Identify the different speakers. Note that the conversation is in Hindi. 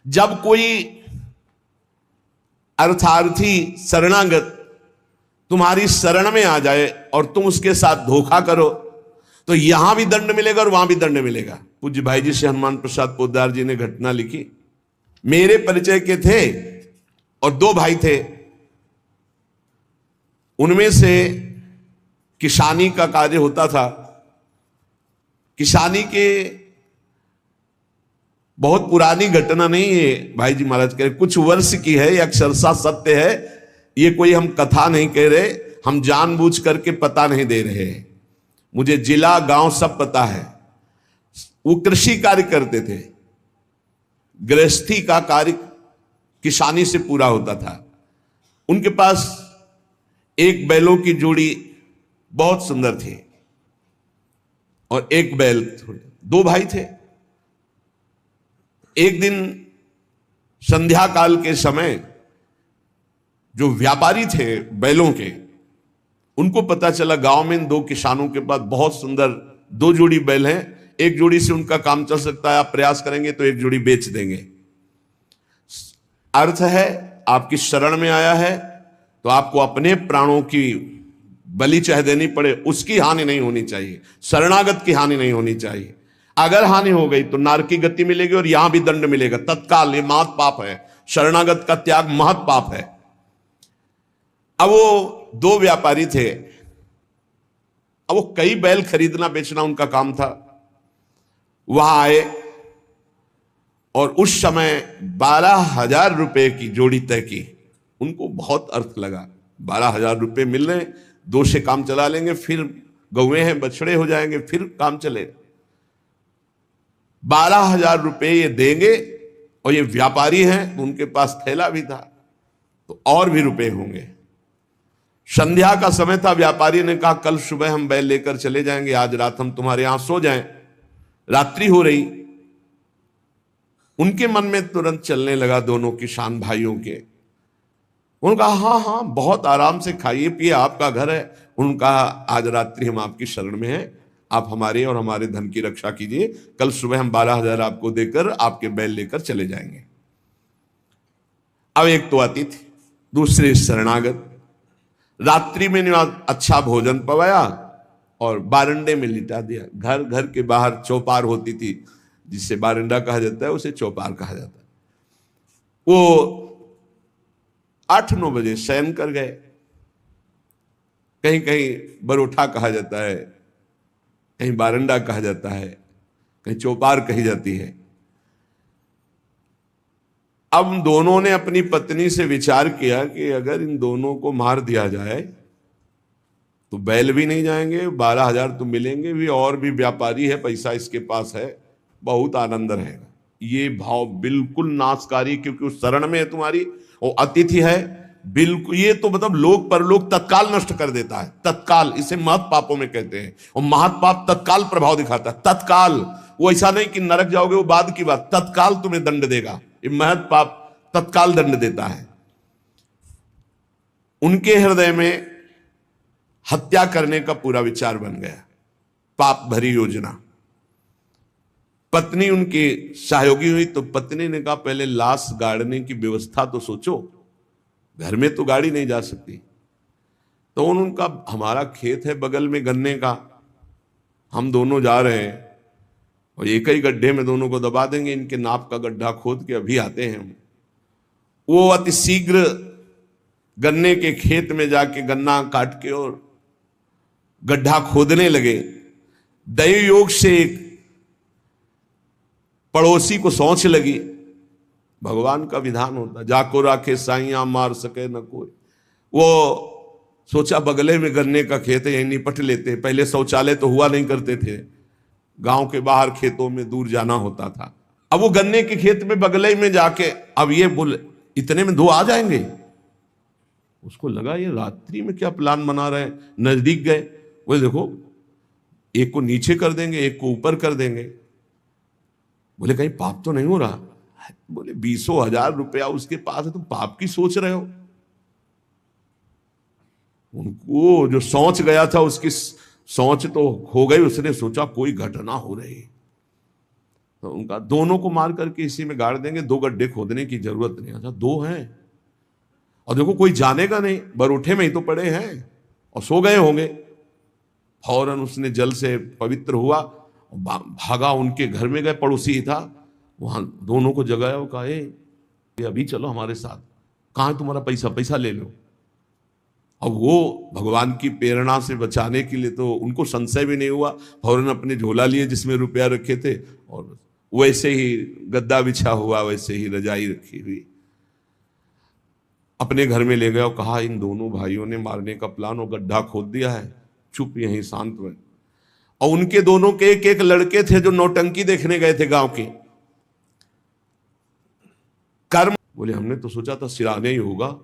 Speaker 1: जब कोई अर्थार्थी शरणागत तुम्हारी शरण में आ जाए और तुम उसके साथ धोखा करो तो यहां भी दंड मिलेगा और वहां भी दंड मिलेगा। पूज्य भाई जी से हनुमान प्रसाद पोद्दार जी ने घटना लिखी। मेरे परिचय के थे और दो भाई थे, उनमें से किसानी का कार्य होता था। किसानी के बहुत पुरानी घटना नहीं है भाई जी महाराज कह रहे, कुछ वर्ष की है, अक्षरशः सत्य है। ये कोई हम कथा नहीं कह रहे, हम जानबूझ करके पता नहीं दे रहे। मुझे जिला गांव सब पता है। वो कृषि कार्य करते थे, गृहस्थी का कार्य किसानी से पूरा होता था। उनके पास एक बैलों की जोड़ी बहुत सुंदर थी और एक बैल, दो भाई थे। एक दिन संध्या काल के समय जो व्यापारी थे बैलों के, उनको पता चला गांव में इन दो किसानों के पास बहुत सुंदर दो जोड़ी बैल हैं, एक जोड़ी से उनका काम चल सकता है, आप प्रयास करेंगे तो एक जोड़ी बेच देंगे। अर्थ है आपकी शरण में आया है तो आपको अपने प्राणों की बलि चाहे देनी पड़े, उसकी हानि नहीं होनी चाहिए, शरणागत की हानि नहीं होनी चाहिए। अगर हानि हो गई तो नरक की गति मिलेगी और यहां भी दंड मिलेगा तत्काल। ये महत् पाप है, शरणागत का त्याग महत् पाप है। अब वो दो व्यापारी थे, अब वो कई बैल खरीदना बेचना उनका काम था। वहां आए और उस समय 12,000 रुपए की जोड़ी तय की। उनको बहुत अर्थ लगा, 12,000 रुपए मिल रहे, दो से काम चला लेंगे, फिर गौवे हैं बछड़े हो जाएंगे, फिर काम चले। 12,000 रुपए ये देंगे और ये व्यापारी हैं तो उनके पास थैला भी था तो और भी रुपए होंगे। संध्या का समय था, व्यापारी ने कहा कल सुबह हम बैल लेकर चले जाएंगे, आज रात हम तुम्हारे यहां सो जाएं। रात्रि हो रही, उनके मन में तुरंत चलने लगा दोनों किसान भाइयों के। उन्होंने कहा हाँ हाँ बहुत आराम से खाइए पिए, आपका घर है। उन्होंने कहा आज रात्रि हम आपकी शरण में हैं, आप हमारे और हमारे धन की रक्षा कीजिए, कल सुबह हम 12,000 आपको देकर आपके बैल लेकर चले जाएंगे। अब एक तो अतिथि, दूसरे शरणागत। रात्रि में अच्छा भोजन पवाया और बारंडे में लिटा दिया। घर घर के बाहर चौपार होती थी, जिसे बारंडा कहा जाता है उसे चौपार कहा जाता है। वो 8-9 बजे शयन कर गए। कहीं कहीं बरोठा कहा जाता है, कहीं बारंडा कहा जाता है, कहीं चौपार कही जाती है। अब दोनों ने अपनी पत्नी से विचार किया कि अगर इन दोनों को मार दिया जाए तो बैल भी नहीं जाएंगे, 12,000 तो मिलेंगे भी, और भी व्यापारी है, पैसा इसके पास है, बहुत आनंद रहेगा। ये भाव बिल्कुल नाशकारी, क्योंकि उस शरण में है तुम्हारी, वो अतिथि है, बिल्कुल। ये तो मतलब लोक परलोक तत्काल नष्ट कर देता है, तत्काल। इसे महत् पापों में कहते हैं। और महत् पाप तत्काल प्रभाव दिखाता है, तत्काल। वो ऐसा नहीं कि नरक जाओगे वो बाद की बात, तत्काल तुम्हें दंड देगा। ये महत् पाप तत्काल दंड देता है। उनके हृदय में हत्या करने का पूरा विचार बन गया, पाप भरी योजना। पत्नी उनकी सहयोगी हुई तो पत्नी ने कहा पहले लाश गाड़ने की व्यवस्था तो सोचो, घर में तो गाड़ी नहीं जा सकती। तो उनका हमारा खेत है बगल में गन्ने का, हम दोनों जा रहे हैं और एक ही गड्ढे में दोनों को दबा देंगे, इनके नाप का गड्ढा खोद के अभी आते हैं हम। वो अति शीघ्र गन्ने के खेत में जाके गन्ना काट के और गड्ढा खोदने लगे। दैव योग से एक पड़ोसी को सोच लगी, भगवान का विधान होता, जाको राखे साइया मार सके न कोई। वो सोचा बगले में गन्ने का खेत है, यहीं निपट लेते। पहले शौचालय तो हुआ नहीं करते थे, गांव के बाहर खेतों में दूर जाना होता था। अब वो गन्ने के खेत में बगले में जाके, अब ये बोले इतने में दो आ जाएंगे। उसको लगा ये रात्रि में क्या प्लान बना रहे हैं। नजदीक गए, बोले देखो एक को नीचे कर देंगे, एक को ऊपर कर देंगे। बोले कहीं पाप तो नहीं हो रहा। बोले 20,000 रुपया उसके पास है, तुम पाप की सोच रहे हो। उनको जो सोच गया था उसकी सोच तो हो गई। उसने सोचा कोई घटना हो रही। तो उनका दोनों को मार करके इसी में गाड़ देंगे, 2 गड्ढे खोदने की जरूरत नहीं। अच्छा 2 हैं और देखो कोई जानेगा नहीं, बरूठे में ही तो पड़े हैं और सो गए होंगे। फौरन उसने जल से पवित्र हुआ, भागा, उनके घर में गए, पड़ोसी ही था, वहां दोनों को जगाया और कहा, ये अभी चलो हमारे साथ, कहाँ है तुम्हारा पैसा, पैसा ले लो। अब वो भगवान की प्रेरणा से बचाने के लिए तो उनको संशय भी नहीं हुआ, फौरन अपने झोला लिए जिसमें रुपया रखे थे और वैसे ही गद्दा बिछा हुआ, वैसे ही रजाई रखी हुई, अपने घर में ले गया और कहा इन दोनों भाइयों ने मारने का प्लान और गड्ढा खोद दिया है, चुप यहीं शांत रहे। और उनके दोनों के एक एक लड़के थे जो नौटंकी देखने गए थे गांव के। कर्म बोले हमने तो सोचा था सिराने ही होगा,